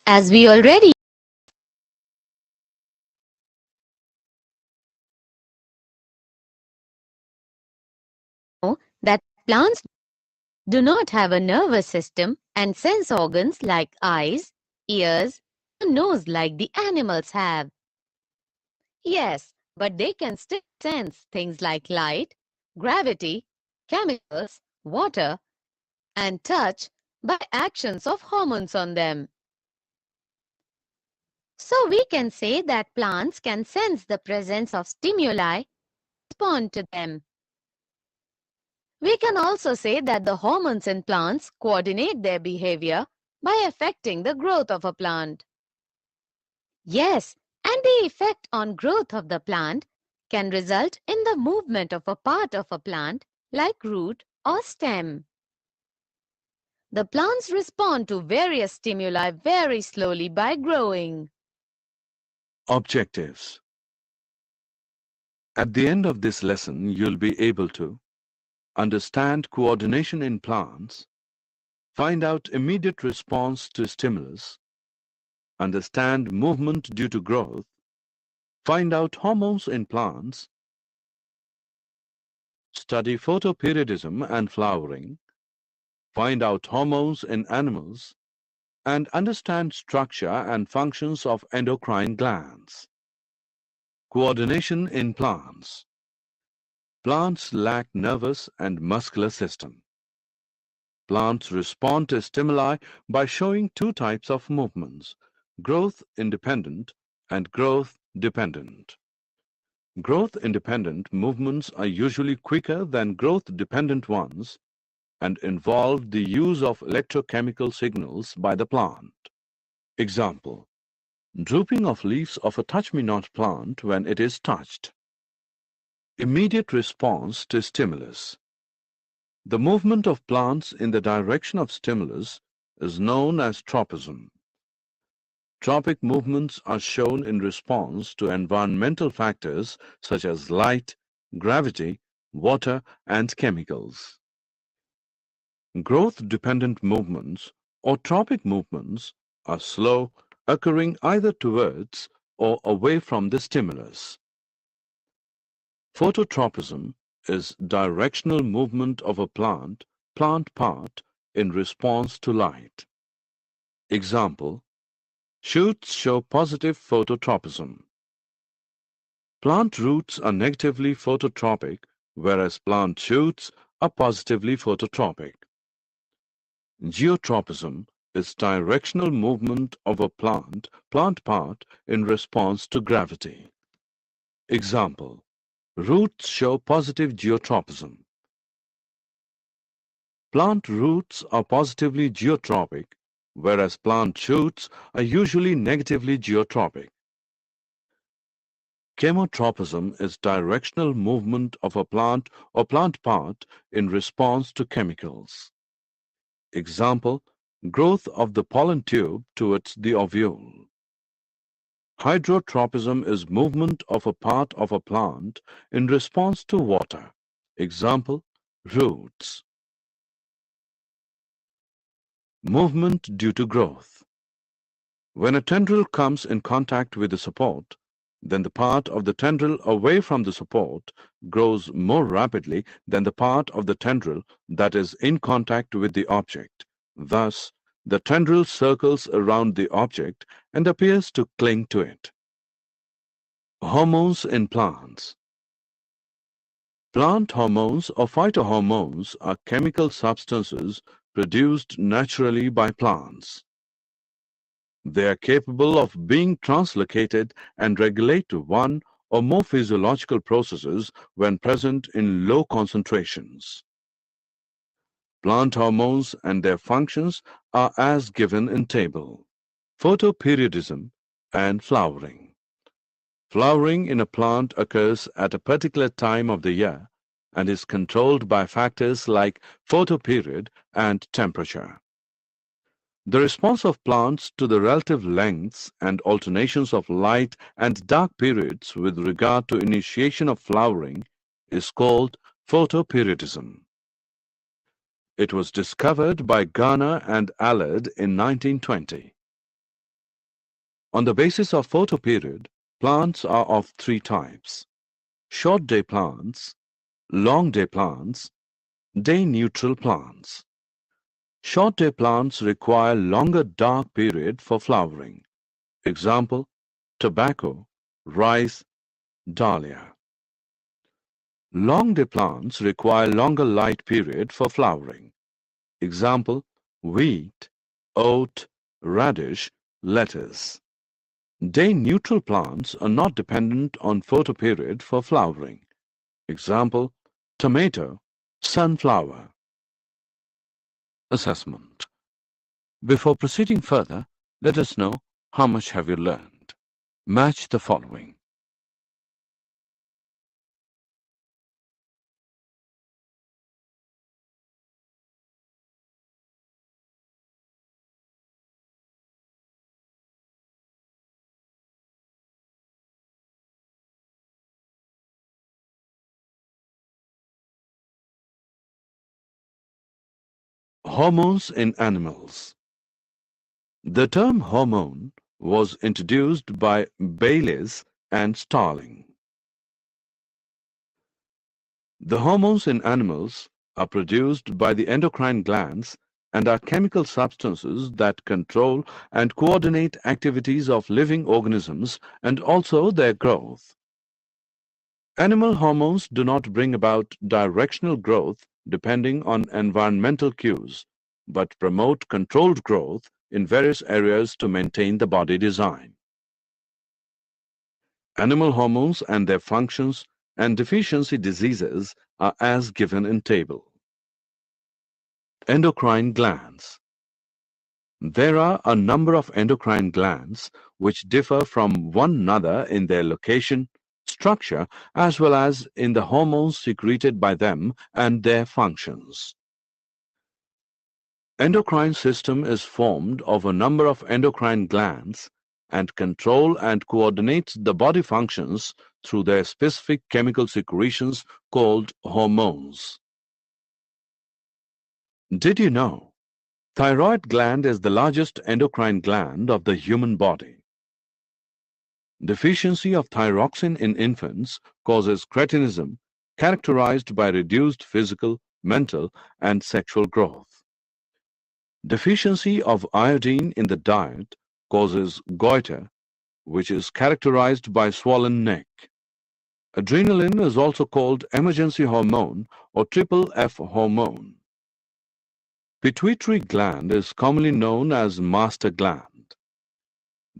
As we already know that plants do not have a nervous system and sense organs like eyes, ears, or nose like the animals have. Yes, but they can still sense things like light, gravity, chemicals, water, and touch by actions of hormones on them. So we can say that plants can sense the presence of stimuli, respond to them. We can also say that the hormones in plants coordinate their behavior by affecting the growth of a plant. Yes, and the effect on growth of the plant can result in the movement of a part of a plant like root or stem. The plants respond to various stimuli very slowly by growing. Objectives. At the end of this lesson, you'll be able to understand coordination in plants, find out immediate response to stimulus, understand movement due to growth, find out hormones in plants, study photoperiodism and flowering, find out hormones in animals, and understand structure and functions of endocrine glands. Coordination in plants. Plants lack nervous and muscular system. Plants respond to stimuli by showing two types of movements, growth-independent and growth-dependent. Growth-independent movements are usually quicker than growth-dependent ones and involve the use of electrochemical signals by the plant. Example: drooping of leaves of a touch-me-not plant when it is touched. Immediate response to stimulus. The movement of plants in the direction of stimulus is known as tropism. Tropic movements are shown in response to environmental factors such as light, gravity, water, and chemicals. Growth-dependent movements or tropic movements are slow, occurring either towards or away from the stimulus. Phototropism is directional movement of a plant part in response to light. Example: shoots show positive phototropism. Plant roots are negatively phototropic, whereas plant shoots are positively phototropic. Geotropism is directional movement of a plant part in response to gravity. Example: roots show positive geotropism. Plant roots are positively geotropic, whereas plant shoots are usually negatively geotropic. Chemotropism is directional movement of a plant or plant part in response to chemicals. Example: growth of the pollen tube towards the ovule. Hydrotropism is movement of a part of a plant in response to water. Example: roots. Movement due to growth. When a tendril comes in contact with the support, then the part of the tendril away from the support grows more rapidly than the part of the tendril that is in contact with the object. Thus, the tendril circles around the object and appears to cling to it. Hormones in plants. Plant hormones or phytohormones are chemical substances produced naturally by plants. They are capable of being translocated and regulate one or more physiological processes when present in low concentrations. Plant hormones and their functions are as given in table. Photoperiodism and flowering. Flowering in a plant occurs at a particular time of the year and is controlled by factors like photoperiod and temperature. The response of plants to the relative lengths and alternations of light and dark periods with regard to initiation of flowering is called photoperiodism. It was discovered by Garner and Allard in 1920. On the basis of photoperiod, plants are of three types: short-day plants, long-day plants, day-neutral plants. Short-day plants require longer dark period for flowering. Example, tobacco, rice, dahlia. Long-day plants require longer light period for flowering. Example, wheat, oat, radish, lettuce. Day-neutral plants are not dependent on photoperiod for flowering. Example, tomato, sunflower. Assessment. Before proceeding further, let us know how much have you learned. Match the following. Hormones in animals. The term hormone was introduced by Bayliss and Starling. The hormones in animals are produced by the endocrine glands and are chemical substances that control and coordinate activities of living organisms and also their growth. Animal hormones do not bring about directional growth depending on environmental cues, but promote controlled growth in various areas to maintain the body design. Animal hormones and their functions and deficiency diseases are as given in table. Endocrine glands. There are a number of endocrine glands which differ from one another in their location, structure, as well as in the hormones secreted by them and their functions. Endocrine system is formed of a number of endocrine glands and control and coordinates the body functions through their specific chemical secretions called hormones. Did you know? Thyroid gland is the largest endocrine gland of the human body. Deficiency of thyroxine in infants causes cretinism characterized by reduced physical, mental, and sexual growth. Deficiency of iodine in the diet causes goiter, which is characterized by swollen neck. Adrenaline is also called emergency hormone or triple F hormone. Pituitary gland is commonly known as master gland.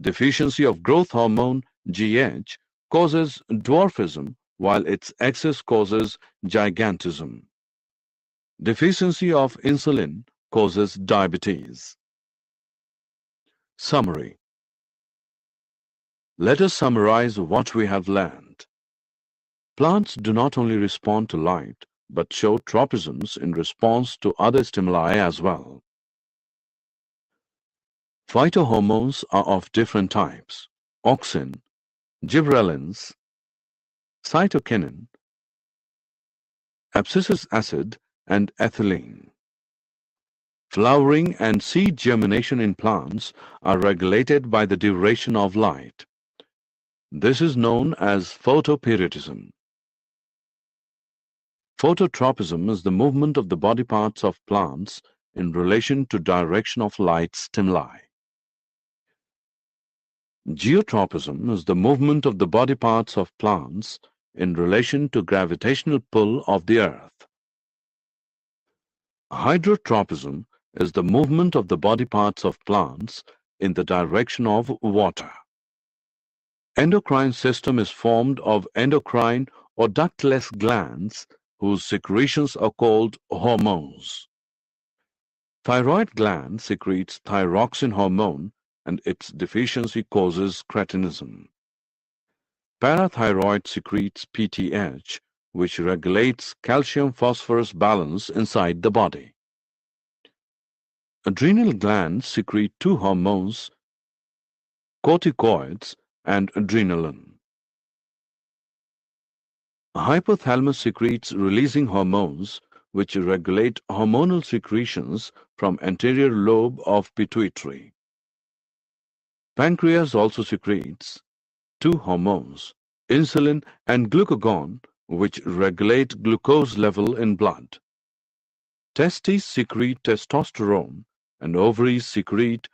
Deficiency of growth hormone, GH, causes dwarfism, while its excess causes gigantism. Deficiency of insulin causes diabetes. Summary. Let us summarize what we have learned. Plants do not only respond to light, but show tropisms in response to other stimuli as well. Phytohormones are of different types: auxin, gibberellins, cytokinin, abscisic acid, and ethylene. Flowering and seed germination in plants are regulated by the duration of light. This is known as photoperiodism. Phototropism is the movement of the body parts of plants in relation to direction of light stimuli. Geotropism is the movement of the body parts of plants in relation to gravitational pull of the earth. Hydrotropism is the movement of the body parts of plants in the direction of water. Endocrine system is formed of endocrine or ductless glands whose secretions are called hormones. Thyroid gland secretes thyroxine hormone and its deficiency causes cretinism. Parathyroid secretes PTH, which regulates calcium-phosphorus balance inside the body. Adrenal glands secrete two hormones, corticoids and adrenaline. Hypothalamus secretes releasing hormones which regulate hormonal secretions from anterior lobe of pituitary. Pancreas also secretes two hormones, insulin and glucagon, which regulate glucose level in blood. Testes secrete testosterone and ovaries secrete